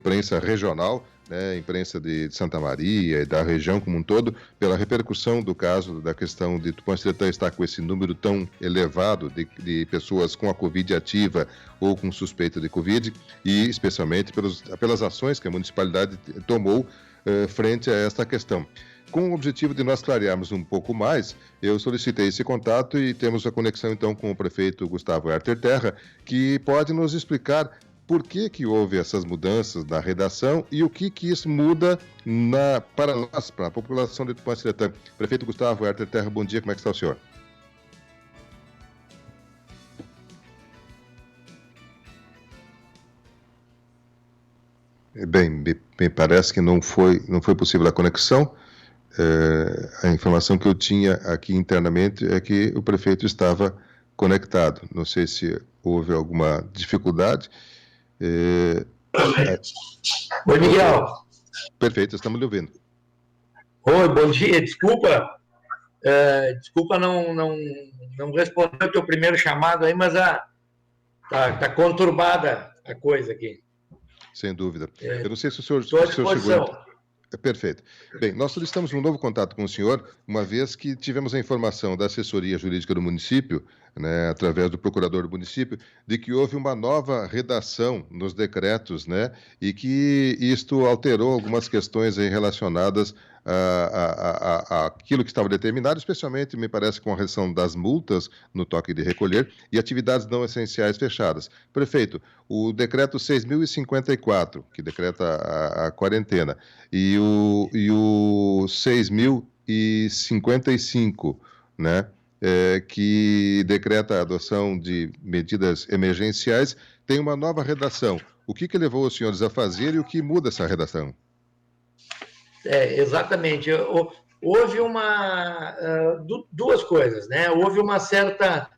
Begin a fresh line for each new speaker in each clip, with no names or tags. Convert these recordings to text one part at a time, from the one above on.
imprensa regional, né, imprensa de Santa Maria e da região como um todo, pela repercussão do caso, da questão de Tupanciretã estar com esse número tão elevado de pessoas com a Covid ativa ou com suspeita de Covid, e especialmente pelas ações que a municipalidade tomou frente a esta questão. Com o objetivo de nós clarearmos um pouco mais, eu solicitei esse contato e temos a conexão então com o prefeito Gustavo Herter Terra, que pode nos explicar por que houve essas mudanças na redação e o que isso muda para nós, para a população de Tupanciretã. Prefeito Gustavo Herter Terra, bom dia, como é que está o senhor? Bem, me parece que não foi possível a conexão. A informação que eu tinha aqui internamente é que o prefeito estava conectado. Não sei se houve alguma dificuldade.
Oi, Miguel.
Perfeito, estamos lhe ouvindo.
Oi, bom dia. Desculpa não responder o teu primeiro chamado aí, mas tá conturbada a coisa aqui.
Sem dúvida. Eu não sei se o senhor
chegou.
Perfeito. Bem, nós solicitamos um novo contato com o senhor, uma vez que tivemos a informação da assessoria jurídica do município, né, através do procurador do município, de que houve uma nova redação nos decretos, né, e que isto alterou algumas questões aí relacionadas a aquilo que estava determinado, especialmente, me parece, com a redução das multas no toque de recolher e atividades não essenciais fechadas. Prefeito, o decreto 6.054, que decreta a quarentena, e o 6.055, né, que decreta a adoção de medidas emergenciais, tem uma nova redação. O que levou os senhores a fazer e o que muda essa redação?
Exatamente. Houve duas coisas, né? Houve uma certa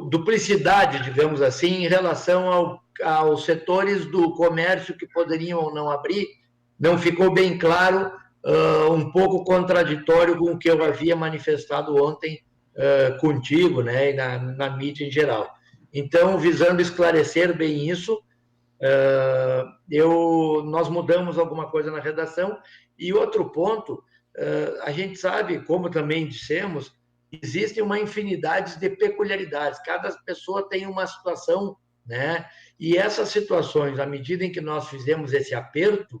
duplicidade, digamos assim, em relação aos setores do comércio que poderiam ou não abrir. Não ficou bem claro, um pouco contraditório com o que eu havia manifestado ontem contigo, né, e na mídia em geral. Então, visando esclarecer bem isso, nós mudamos alguma coisa na redação. E outro ponto, a gente sabe, como também dissemos, existe uma infinidade de peculiaridades. Cada pessoa tem uma situação, né? E essas situações, à medida em que nós fizemos esse aperto,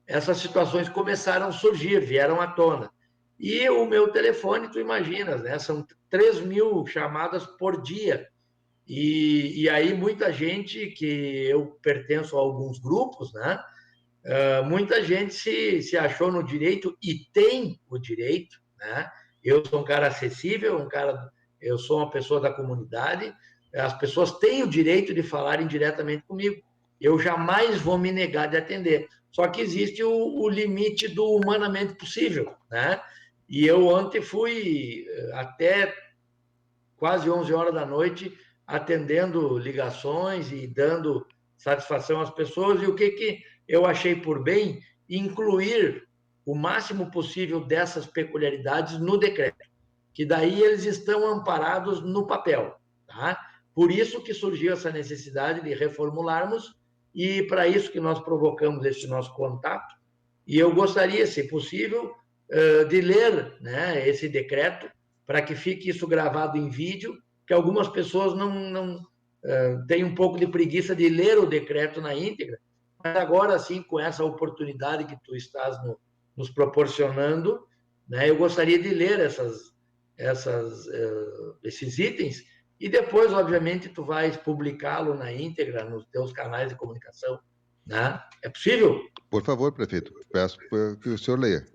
essas situações começaram a surgir, vieram à tona. E o meu telefone, tu imaginas, né? São 3.000 chamadas por dia. E aí muita gente, que eu pertenço a alguns grupos, né? Muita gente se achou no direito e tem o direito, né? Eu sou um cara acessível, eu sou uma pessoa da comunidade, as pessoas têm o direito de falarem diretamente comigo. Eu jamais vou me negar de atender. Só que existe o limite do humanamente possível, né? E eu ontem fui até quase 11 horas da noite atendendo ligações e dando satisfação às pessoas. E o que eu achei por bem? Incluir o máximo possível dessas peculiaridades no decreto, que daí eles estão amparados no papel, tá? Por isso que surgiu essa necessidade de reformularmos, e para isso que nós provocamos esse nosso contato. E eu gostaria, se possível, de ler, né, esse decreto, para que fique isso gravado em vídeo, que algumas pessoas não têm um pouco de preguiça de ler o decreto na íntegra, mas agora sim, com essa oportunidade que tu estás nos proporcionando, né, eu gostaria de ler esses itens, e depois, obviamente, tu vais publicá-lo na íntegra nos teus canais de comunicação, né? É possível?
Por favor, prefeito, peço que o senhor leia.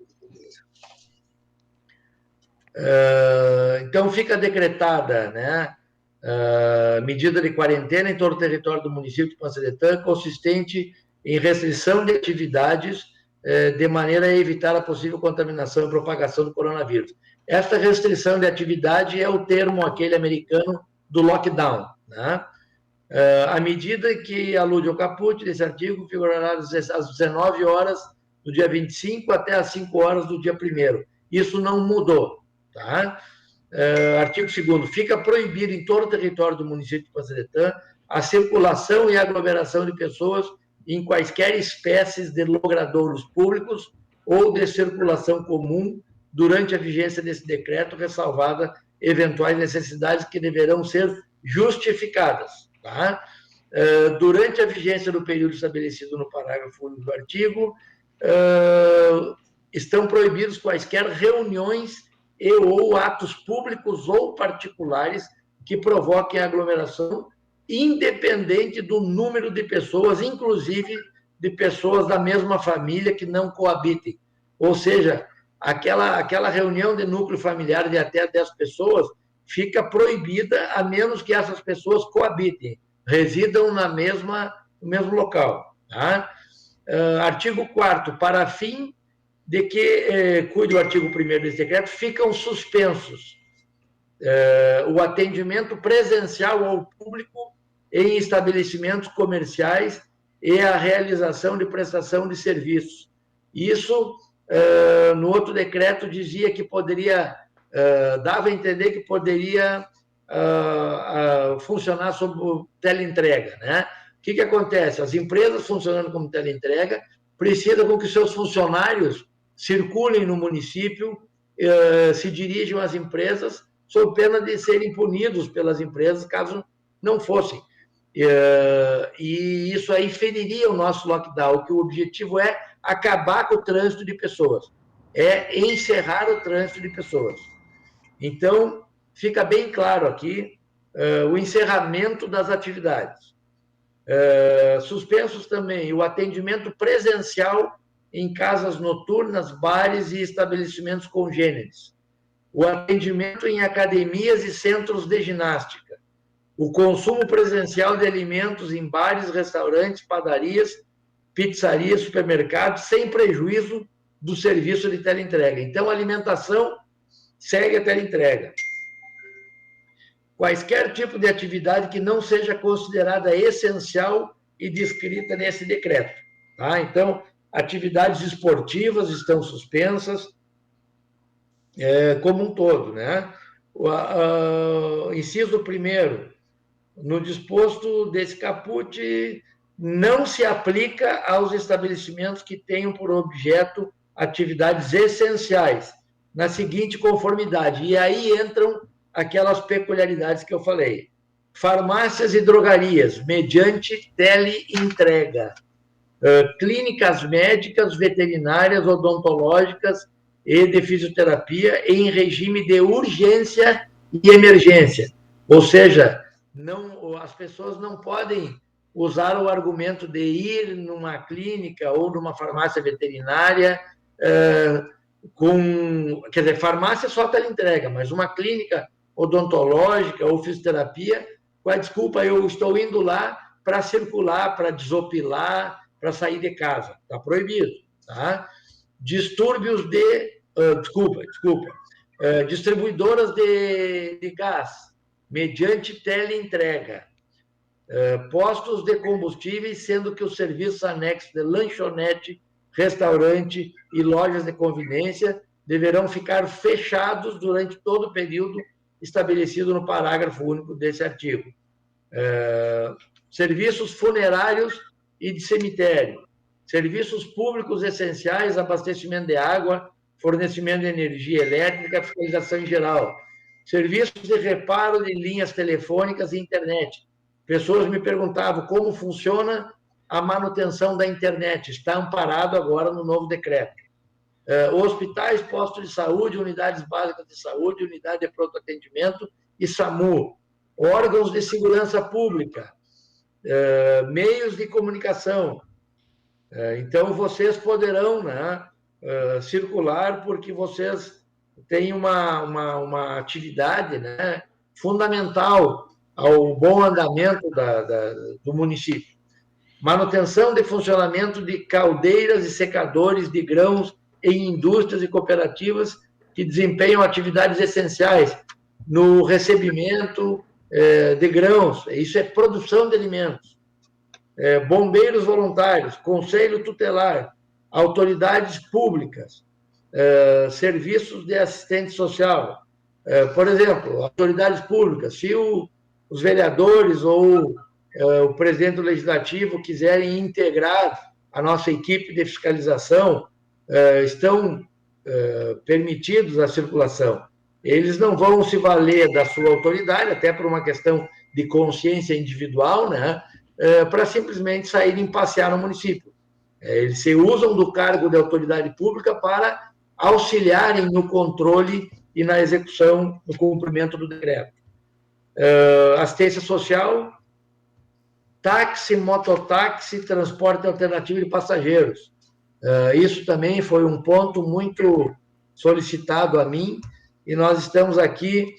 Então, fica decretada, né, medida de quarentena em todo o território do município de Tupanciretã, consistente em restrição de atividades de maneira a evitar a possível contaminação e propagação do coronavírus. Esta restrição de atividade é o termo aquele americano do lockdown, né? A medida que alude ao caput desse artigo figurará às 19 horas do dia 25 até às 5 horas do dia 1º. Isso não mudou. Tá? Artigo 2º. Fica proibido em todo o território do município de Tupanciretã a circulação e aglomeração de pessoas em quaisquer espécies de logradouros públicos ou de circulação comum durante a vigência desse decreto, ressalvada eventuais necessidades que deverão ser justificadas. Tá? Durante a vigência do período estabelecido no parágrafo único do artigo, estão proibidos quaisquer reuniões e ou atos públicos ou particulares que provoquem aglomeração, independente do número de pessoas, inclusive de pessoas da mesma família que não coabitem. Ou seja, aquela reunião de núcleo familiar de até 10 pessoas fica proibida, a menos que essas pessoas coabitem, residam no mesmo local. Tá? Artigo 4º, para fim de que cuide o artigo 1º desse decreto, ficam suspensos o atendimento presencial ao público em estabelecimentos comerciais e a realização de prestação de serviços. Isso, no outro decreto, dizia que poderia, dava a entender que poderia funcionar sob teleentrega, né? O que acontece? As empresas funcionando como teleentrega precisam com que seus funcionários circulem no município, se dirijam às empresas, sob pena de serem punidos pelas empresas caso não fossem. E isso aí feriria o nosso lockdown, que o objetivo é acabar com o trânsito de pessoas, é encerrar o trânsito de pessoas. Então, fica bem claro aqui o encerramento das atividades. Suspensos também o atendimento presencial em casas noturnas, bares e estabelecimentos congêneres, o atendimento em academias e centros de ginástica, o consumo presencial de alimentos em bares, restaurantes, padarias, pizzarias, supermercados, sem prejuízo do serviço de teleentrega. Então, a alimentação segue a teleentrega. Quaisquer tipo de atividade que não seja considerada essencial e descrita nesse decreto. Tá? Então, atividades esportivas estão suspensas, como um todo. Né? Inciso 1º, no disposto desse caput, não se aplica aos estabelecimentos que tenham por objeto atividades essenciais, na seguinte conformidade. E aí entram aquelas peculiaridades que eu falei. Farmácias e drogarias, mediante teleentrega. Clínicas médicas, veterinárias, odontológicas e de fisioterapia em regime de urgência e emergência. Ou seja, as pessoas não podem usar o argumento de ir numa clínica ou numa farmácia veterinária quer dizer, farmácia só teleentrega, mas uma clínica odontológica ou fisioterapia, com a desculpa, eu estou indo lá para circular, para desopilar, para sair de casa. Está proibido. Tá? Distúrbios de... distribuidoras de gás, mediante teleentrega. Postos de combustíveis, sendo que os serviços anexos de lanchonete, restaurante e lojas de conveniência deverão ficar fechados durante todo o período estabelecido no parágrafo único desse artigo. Serviços funerários e de cemitério, serviços públicos essenciais, abastecimento de água, fornecimento de energia elétrica, fiscalização em geral, serviços de reparo de linhas telefônicas e internet. Pessoas me perguntavam como funciona a manutenção da internet. Está amparado agora no novo decreto. Hospitais, postos de saúde, unidades básicas de saúde, unidade de pronto atendimento e SAMU. Órgãos de segurança pública, meios de comunicação. Então, vocês poderão, né, circular porque vocês têm uma atividade, né, fundamental ao bom andamento do município. Manutenção de funcionamento de caldeiras e secadores de grãos em indústrias e cooperativas que desempenham atividades essenciais no recebimento de grãos. Isso é produção de alimentos. Bombeiros voluntários, conselho tutelar, autoridades públicas, serviços de assistente social. Por exemplo, autoridades públicas, se os vereadores ou o presidente do Legislativo quiserem integrar a nossa equipe de fiscalização, estão permitidos a circulação. Eles não vão se valer da sua autoridade, até por uma questão de consciência individual, né, para simplesmente saírem passear no município. Eles se usam do cargo de autoridade pública para auxiliarem no controle e na execução, no cumprimento do decreto. Assistência social, táxi, mototáxi, transporte alternativo de passageiros. Isso também foi um ponto muito solicitado a mim, e nós estamos aqui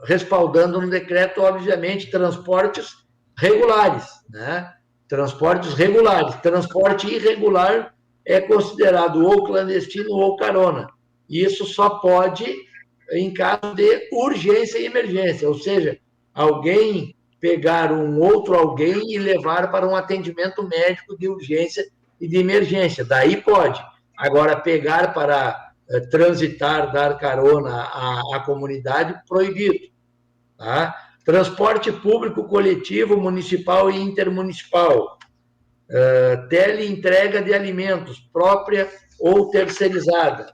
respaldando no decreto, obviamente, transportes regulares, né? Transportes regulares. Transporte irregular é considerado ou clandestino ou carona. E isso só pode em caso de urgência e emergência, ou seja, alguém pegar um outro alguém e levar para um atendimento médico de urgência e de emergência. Daí pode. Agora, pegar para transitar, dar carona à comunidade, proibido. Tá? Transporte público coletivo, municipal e intermunicipal. Teleentrega de alimentos, própria ou terceirizada.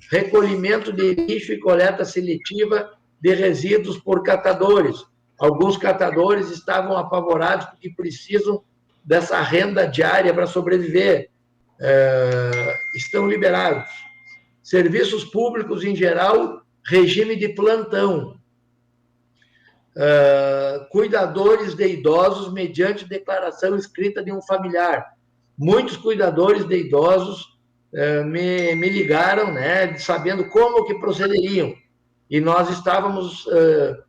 Recolhimento de lixo e coleta seletiva de resíduos por catadores. Alguns catadores estavam apavorados porque precisam dessa renda diária para sobreviver. Estão liberados. Serviços públicos em geral, regime de plantão. Cuidadores de idosos mediante declaração escrita de um familiar. Muitos cuidadores de idosos me ligaram, né, sabendo como que procederiam. E nós estávamos,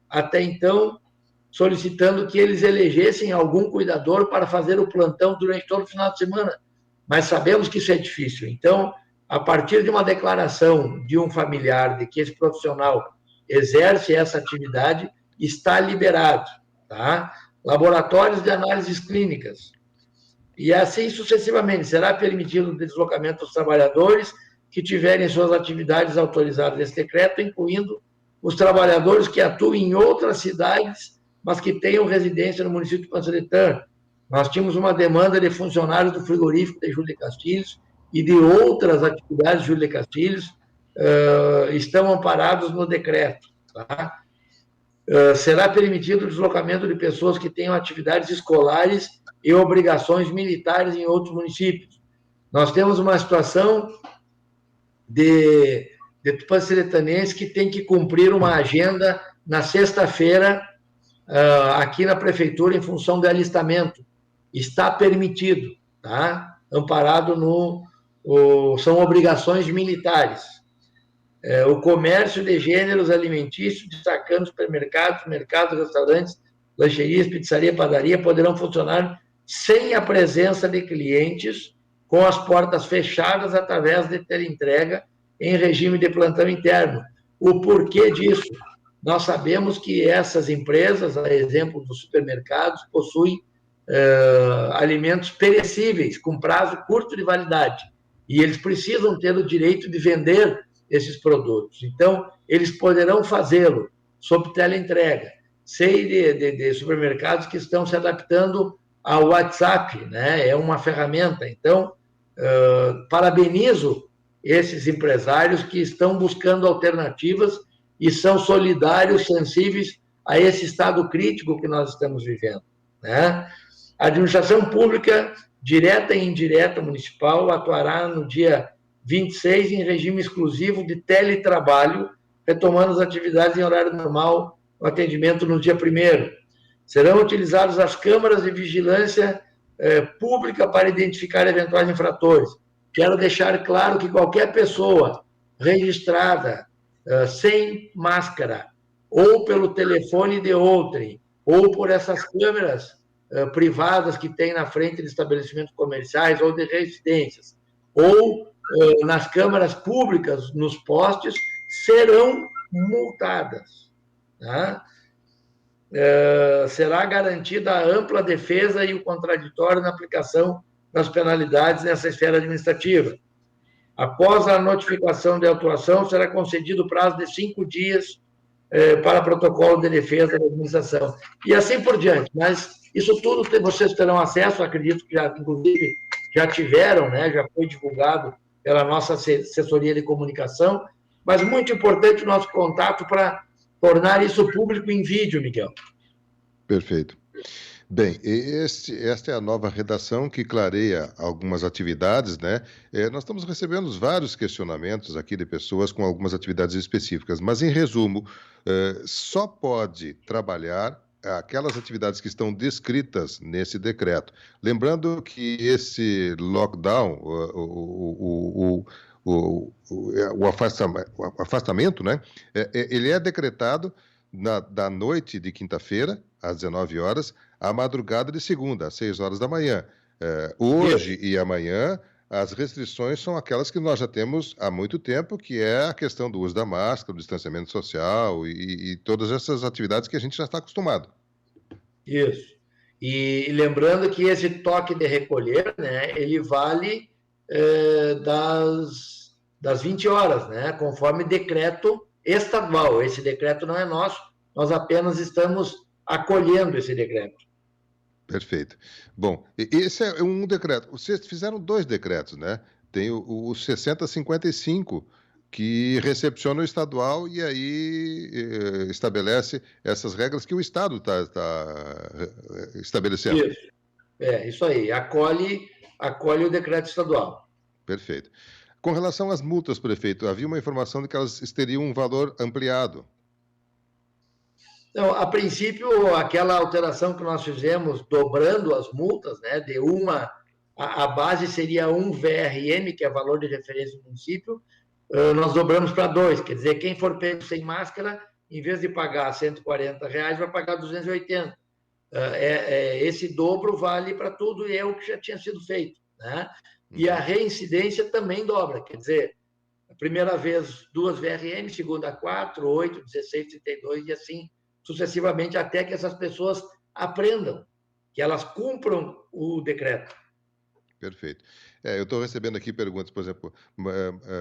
até então, solicitando que eles elegessem algum cuidador para fazer o plantão durante todo o final de semana. Mas sabemos que isso é difícil. Então, a partir de uma declaração de um familiar de que esse profissional exerce essa atividade, está liberado. Tá? Laboratórios de análises clínicas. E assim sucessivamente. Será permitido o deslocamento dos trabalhadores que tiverem suas atividades autorizadas nesse decreto, incluindo os trabalhadores que atuem em outras cidades, mas que tenham residência no município de Pancetã. Nós tínhamos uma demanda de funcionários do frigorífico de Júlio de Castilhos e de outras atividades de Júlio de Castilhos, estão amparados no decreto. Tá? Será permitido o deslocamento de pessoas que tenham atividades escolares e obrigações militares em outros municípios. Nós temos uma situação de tupanciretanense que tem que cumprir uma agenda na sexta-feira aqui na prefeitura em função do alistamento. Está permitido, tá? Amparado são obrigações militares. O comércio de gêneros alimentícios, destacando supermercados, mercados, restaurantes, lancherias, pizzaria, padaria, poderão funcionar sem a presença de clientes, com as portas fechadas através de teleentrega em regime de plantão interno. O porquê disso? Nós sabemos que essas empresas, a exemplo dos supermercados, possuem alimentos perecíveis, com prazo curto de validade, e eles precisam ter o direito de vender esses produtos. Então, eles poderão fazê-lo sob teleentrega. Sei de supermercados que estão se adaptando ao WhatsApp, né? É uma ferramenta. Então, parabenizo esses empresários que estão buscando alternativas e são solidários, sensíveis a esse estado crítico que nós estamos vivendo, né? A administração pública, direta e indireta municipal, atuará no dia 26 em regime exclusivo de teletrabalho, retomando as atividades em horário normal, o atendimento no dia 1º. Serão utilizadas as câmaras de vigilância pública para identificar eventuais infratores. Quero deixar claro que qualquer pessoa registrada sem máscara, ou pelo telefone de outrem, ou por essas câmeras privadas que tem na frente de estabelecimentos comerciais ou de residências, ou nas câmaras públicas, nos postes, serão multadas. Tá? Será garantida a ampla defesa e o contraditório na aplicação das penalidades nessa esfera administrativa. Após a notificação de autuação, será concedido o prazo de 5 dias para protocolo de defesa da administração. E assim por diante. Mas isso tudo vocês terão acesso, acredito que já, inclusive, já tiveram, né? Já foi divulgado pela nossa assessoria de comunicação, mas muito importante o nosso contato para tornar isso público em vídeo, Miguel.
Perfeito. Bem, esta é a nova redação que clareia algumas atividades, né? Nós estamos recebendo vários questionamentos aqui de pessoas com algumas atividades específicas, mas em resumo, só pode trabalhar aquelas atividades que estão descritas nesse decreto. Lembrando que esse lockdown, o afastamento, né? Ele é decretado da noite de quinta-feira, às 19 horas, à madrugada de segunda, às 6 horas da manhã. Hoje e amanhã, as restrições são aquelas que nós já temos há muito tempo, que é a questão do uso da máscara, do distanciamento social e todas essas atividades que a gente já está acostumado.
Isso. E lembrando que esse toque de recolher, né, ele vale das 20 horas, né, conforme decreto estadual. Esse decreto não é nosso, nós apenas estamos acolhendo esse decreto.
Perfeito. Bom, esse é um decreto. Vocês fizeram 2 decretos, né? Tem o 6055, que recepciona o estadual e aí estabelece essas regras que o Estado está estabelecendo.
Isso. Isso aí. Acolhe o decreto estadual.
Perfeito. Com relação às multas, prefeito, havia uma informação de que elas teriam um valor ampliado.
Então, a princípio, aquela alteração que nós fizemos, dobrando as multas, né, a base seria 1 VRM, que é valor de referência do município, nós dobramos para 2, quer dizer, quem for pego sem máscara, em vez de pagar R$ 140, vai pagar 280. Esse dobro vale para tudo e é o que já tinha sido feito, né? E a reincidência também dobra, quer dizer, a primeira vez 2 VRM, segunda 4, 8, 16, 32 e assim sucessivamente, até que essas pessoas aprendam, que elas cumpram o decreto.
Perfeito. Eu estou recebendo aqui perguntas, por exemplo,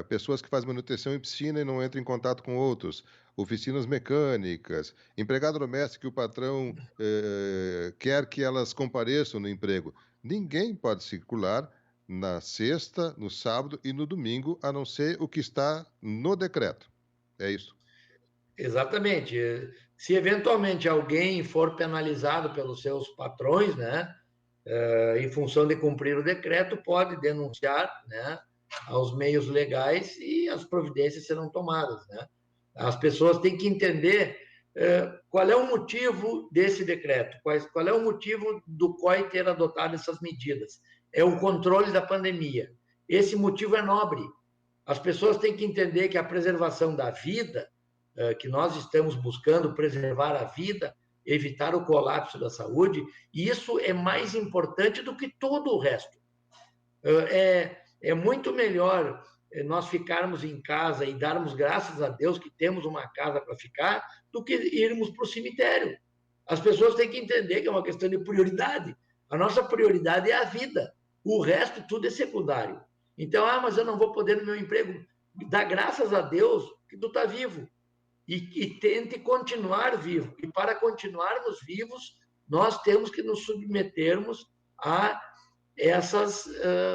pessoas que fazem manutenção em piscina e não entram em contato com outros, oficinas mecânicas, empregado doméstico que o patrão quer que elas compareçam no emprego. Ninguém pode circular na sexta, no sábado e no domingo, a não ser o que está no decreto. É isso.
Exatamente. Se eventualmente alguém for penalizado pelos seus patrões, né, em função de cumprir o decreto, pode denunciar, né, aos meios legais e as providências serão tomadas, né? As pessoas têm que entender qual é o motivo desse decreto, qual é o motivo do COI ter adotado essas medidas. É o controle da pandemia. Esse motivo é nobre. As pessoas têm que entender que a preservação da vida, que nós estamos buscando preservar a vida, evitar o colapso da saúde, e isso é mais importante do que todo o resto. É muito melhor nós ficarmos em casa e darmos graças a Deus que temos uma casa para ficar, do que irmos para o cemitério. As pessoas têm que entender que é uma questão de prioridade. A nossa prioridade é a vida. O resto tudo é secundário. Então, mas eu não vou poder no meu emprego. Dá graças a Deus que tu está vivo. E tente continuar vivo. E para continuarmos vivos, nós temos que nos submetermos a essas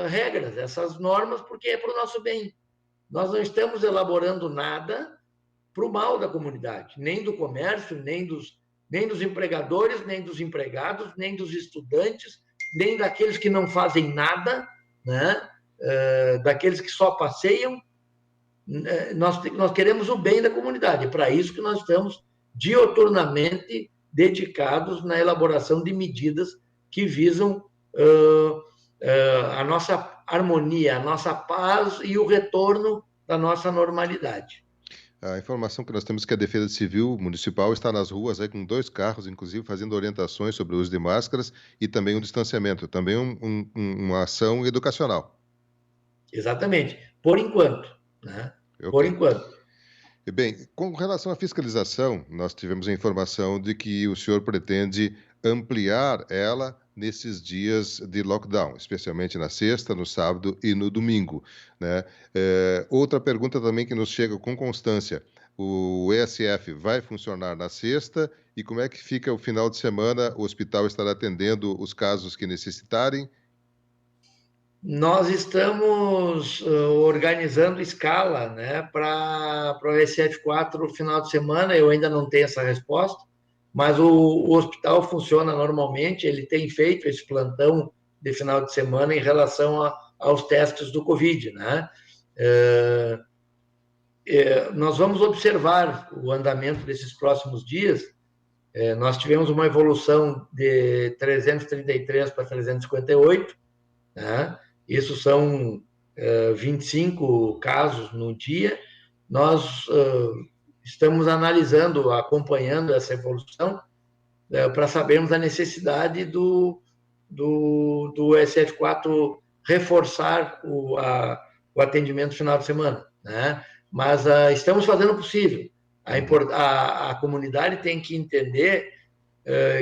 regras, essas normas, porque é para o nosso bem. Nós não estamos elaborando nada para o mal da comunidade, nem do comércio, nem dos empregadores, nem dos empregados, nem dos estudantes, nem daqueles que não fazem nada, né? Daqueles que só passeiam. Nós queremos o bem da comunidade. É para isso que nós estamos dioturnamente dedicados na elaboração de medidas que visam a nossa harmonia, a nossa paz e o retorno da nossa normalidade.
A informação que nós temos é que a Defesa Civil Municipal está nas ruas aí com 2 carros, inclusive, fazendo orientações sobre o uso de máscaras e também o distanciamento, também uma ação educacional.
Exatamente, por enquanto, né?
Okay.
Por enquanto.
Bem, com relação à fiscalização, nós tivemos a informação de que o senhor pretende ampliar ela nesses dias de lockdown, especialmente na sexta, no sábado e no domingo, né? Outra pergunta também que nos chega com constância: o ESF vai funcionar na sexta e como é que fica o final de semana? O hospital estará atendendo os casos que necessitarem?
Nós estamos organizando escala, né, para o SF4 no final de semana. Eu ainda não tenho essa resposta, mas o hospital funciona normalmente. Ele tem feito esse plantão de final de semana em relação aos testes do Covid, né? É, nós vamos observar o andamento desses próximos dias. Nós tivemos uma evolução de 333 para 358, né? Isso são 25 casos no dia. Nós estamos analisando, acompanhando essa evolução para sabermos a necessidade do SF4 reforçar o atendimento no final de semana, né? Mas estamos fazendo o possível. A comunidade tem que entender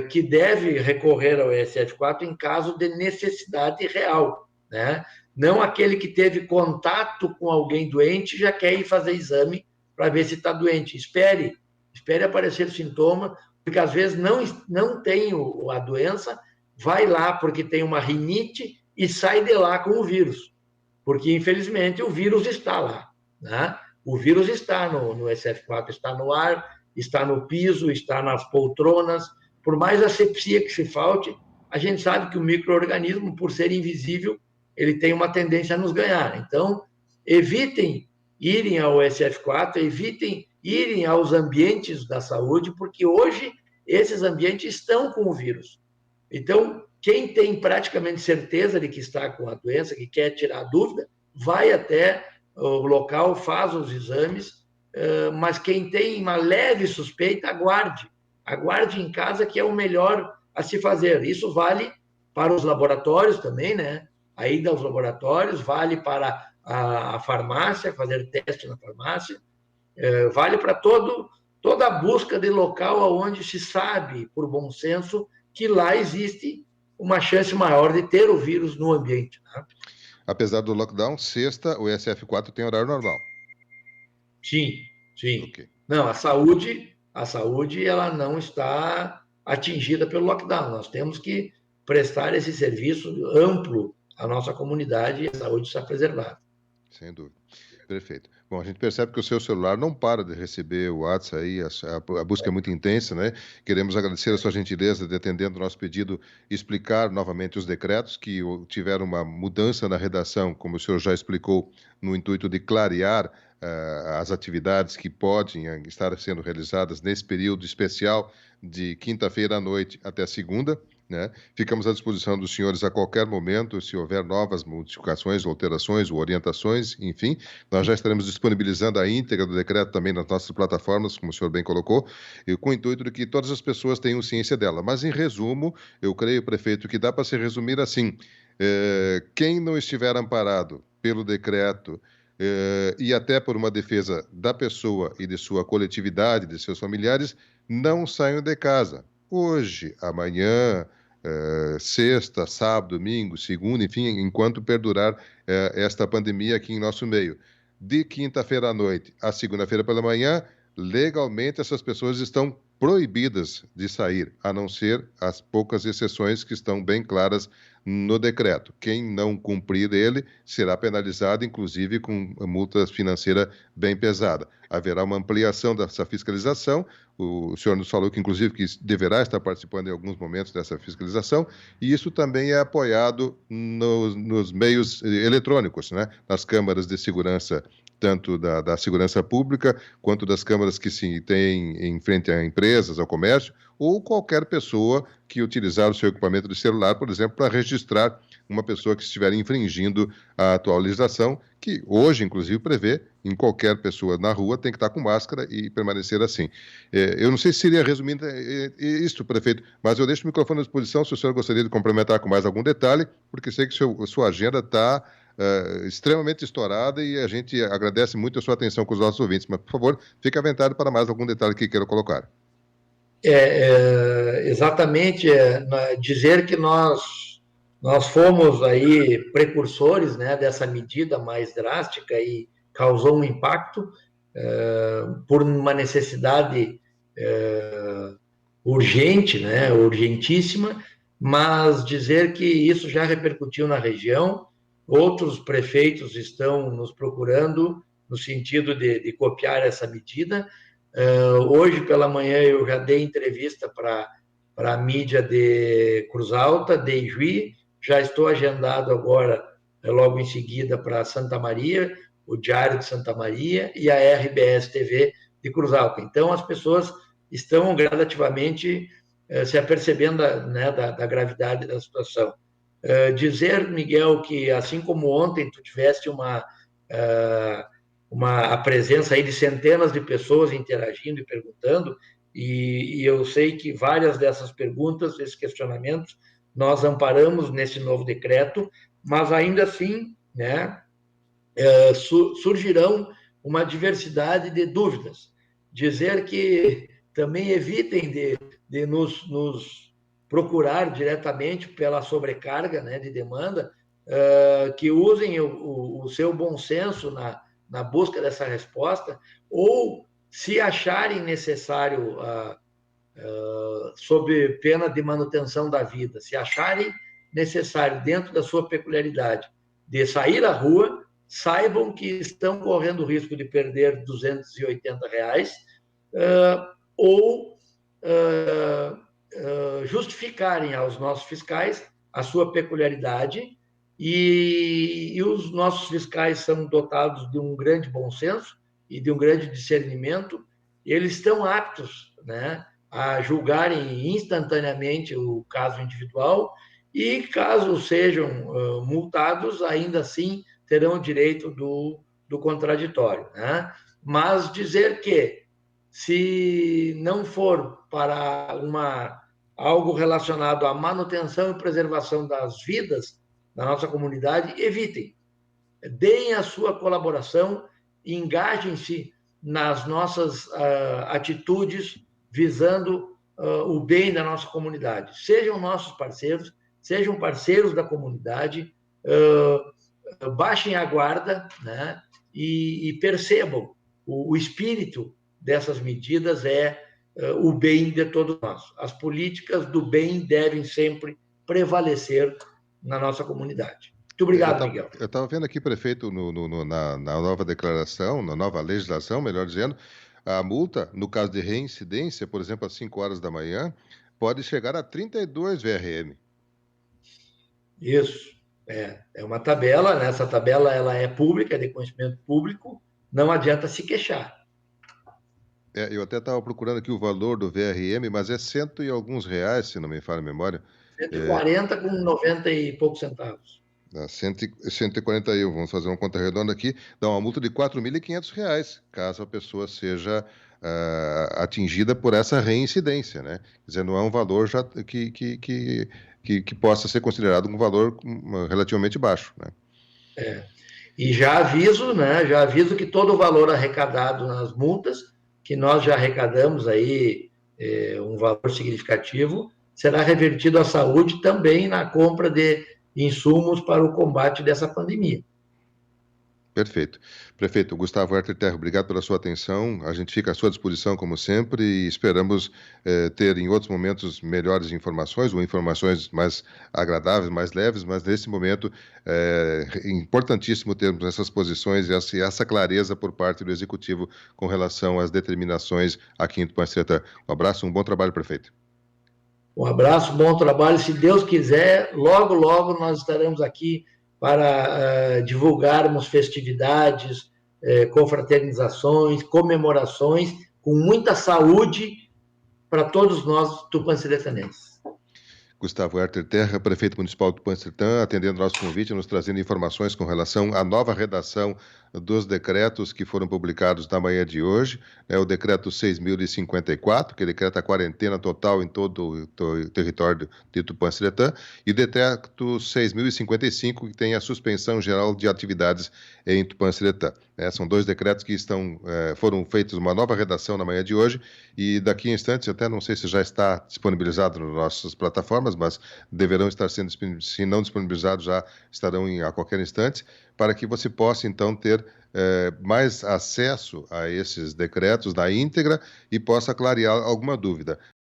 que deve recorrer ao SF4 em caso de necessidade real, né? Não aquele que teve contato com alguém doente já quer ir fazer exame para ver se está doente. Espere aparecer sintoma, porque às vezes não tem a doença, vai lá porque tem uma rinite e sai de lá com o vírus, porque infelizmente o vírus está lá, né? O vírus está no SF4, está no ar, está no piso, está nas poltronas. Por mais asepsia que se falte, a gente sabe que o micro-organismo, por ser invisível, ele tem uma tendência a nos ganhar. Então, evitem irem ao SF4, evitem irem aos ambientes da saúde, porque hoje esses ambientes estão com o vírus. Então, quem tem praticamente certeza de que está com a doença, que quer tirar a dúvida, vai até o local, faz os exames, mas quem tem uma leve suspeita, aguarde. Aguarde em casa, que é o melhor a se fazer. Isso vale para os laboratórios também, né? A ida aos laboratórios, vale para a farmácia, fazer teste na farmácia, vale para toda a busca de local onde se sabe, por bom senso, que lá existe uma chance maior de ter o vírus no ambiente. Né?
Apesar do lockdown, sexta, o SF4 tem horário normal.
Sim, sim.
Ok.
Não, a saúde ela não está atingida pelo lockdown. Nós temos que prestar esse serviço amplo à nossa comunidade e a saúde está preservada.
Sem dúvida. Perfeito. Bom, a gente percebe que o seu celular não para de receber o WhatsApp aí, a busca é muito intensa, né? Queremos agradecer a sua gentileza de atendendo o nosso pedido e explicar novamente os decretos que tiveram uma mudança na redação, como o senhor já explicou, no intuito de clarear as atividades que podem estar sendo realizadas nesse período especial de quinta-feira à noite até segunda, né? Ficamos à disposição dos senhores a qualquer momento, se houver novas modificações, alterações ou orientações, enfim, nós já estaremos disponibilizando a íntegra do decreto também nas nossas plataformas, como o senhor bem colocou, e com o intuito de que todas as pessoas tenham ciência dela. Mas, em resumo, eu creio, prefeito, que dá para se resumir assim: quem não estiver amparado pelo decreto e até por uma defesa da pessoa e de sua coletividade, de seus familiares, não saiam de casa. Hoje, amanhã, sexta, sábado, domingo, segunda, enfim, enquanto perdurar esta pandemia aqui em nosso meio. De quinta-feira à noite a segunda-feira pela manhã, legalmente essas pessoas estão proibidas de sair, a não ser as poucas exceções que estão bem claras no decreto. Quem não cumprir ele será penalizado, inclusive com multa financeira bem pesada. Haverá uma ampliação dessa fiscalização. O senhor nos falou que, inclusive, que deverá estar participando em alguns momentos dessa fiscalização, e isso também é apoiado nos meios eletrônicos, né? Nas câmaras de segurança, tanto da segurança pública, quanto das câmaras que se têm em frente a empresas, ao comércio, ou qualquer pessoa que utilizar o seu equipamento de celular, por exemplo, para registrar uma pessoa que estiver infringindo a atual legislação, que hoje, inclusive, prevê em qualquer pessoa na rua tem que estar com máscara e permanecer assim. Eu não sei se seria resumindo isto, prefeito, mas eu deixo o microfone à disposição se o senhor gostaria de complementar com mais algum detalhe, porque sei que sua agenda está extremamente estourada e a gente agradece muito a sua atenção com os nossos ouvintes, mas, por favor, fique à vontade para mais algum detalhe que queira colocar.
Exatamente, dizer que nós fomos aí precursores, né, dessa medida mais drástica e causou um impacto. por uma necessidade urgente, né, urgentíssima, mas dizer que isso já repercutiu na região, outros prefeitos estão nos procurando no sentido de copiar essa medida. Hoje pela manhã eu já dei entrevista para a mídia de Cruz Alta, de Ijuí, já estou agendado agora, logo em seguida, para Santa Maria, o Diário de Santa Maria e a RBS TV de Cruz Alta. Então, as pessoas estão gradativamente se apercebendo da gravidade da situação. Dizer, Miguel, que assim como ontem tu tiveste a presença aí de centenas de pessoas interagindo e perguntando, e eu sei que várias dessas perguntas, desses questionamentos, nós amparamos nesse novo decreto, mas ainda assim, né, surgirão uma diversidade de dúvidas. Dizer que também evitem de nos procurar diretamente pela sobrecarga, né, de demanda, que usem o seu bom senso na busca dessa resposta, ou se acharem necessário, sob pena de manutenção da vida, se acharem necessário, dentro da sua peculiaridade, de sair à rua, saibam que estão correndo o risco de perder R$ 280, ou justificarem aos nossos fiscais a sua peculiaridade, e os nossos fiscais são dotados de um grande bom senso e de um grande discernimento, e eles estão aptos, né, a julgarem instantaneamente o caso individual, e caso sejam multados, ainda assim terão o direito do contraditório, né? Mas dizer que, se não for para algo relacionado à manutenção e preservação das vidas da nossa comunidade, evitem. Deem a sua colaboração, engajem-se nas nossas atitudes visando o bem da nossa comunidade. Sejam nossos parceiros, sejam parceiros da comunidade, baixem a guarda, né, e percebam o espírito dessas medidas o bem de todos nós. As políticas do bem devem sempre prevalecer na nossa comunidade. Muito obrigado, Miguel.
Eu estava vendo aqui, prefeito, na nova declaração, na nova legislação, melhor dizendo, a multa, no caso de reincidência, por exemplo, às 5 horas da manhã, pode chegar a 32 VRM.
Isso. É uma tabela, né? Essa tabela ela é pública, é de conhecimento público, não adianta se queixar.
Eu até estava procurando aqui o valor do VRM, mas é cento e alguns reais, se não me falha a memória.
140 com 90 e poucos centavos.
141, vamos fazer uma conta redonda aqui, dá uma multa de R$ 4.500, caso a pessoa seja atingida por essa reincidência, né? Quer dizer, não é um valor já que possa ser considerado um valor relativamente baixo, né?
E já aviso, né? Já aviso que todo o valor arrecadado nas multas, que nós já arrecadamos aí um valor significativo, será revertido à saúde também na compra de insumos para o combate dessa pandemia.
Perfeito. Prefeito Gustavo Herter Terra, obrigado pela sua atenção. A gente fica à sua disposição, como sempre, e esperamos ter em outros momentos melhores informações, ou informações mais agradáveis, mais leves, mas nesse momento é importantíssimo termos essas posições e essa clareza por parte do Executivo com relação às determinações aqui em Tupã-Sertã. Um abraço, um bom trabalho, prefeito.
Um abraço, bom trabalho. Se Deus quiser, logo, logo nós estaremos aqui para divulgarmos festividades, confraternizações, comemorações, com muita saúde para todos nós tupanciretanenses.
Gustavo Herter Terra, prefeito municipal de Tupã-Sertã, atendendo nosso convite, nos trazendo informações com relação à nova redação dos decretos que foram publicados na manhã de hoje, o decreto 6.054, que decreta a quarentena total em todo o território de Tupã-Sertã, e o decreto 6.055, que tem a suspensão geral de atividades em Tupã-Sertã. São dois decretos que foram feitos uma nova redação na manhã de hoje, e daqui a instantes, até não sei se já está disponibilizado nas nossas plataformas, plataformas, mas deverão estar sendo, se não disponibilizados, já estarão a qualquer instante, para que você possa, então, ter mais acesso a esses decretos na íntegra e possa clarear alguma dúvida.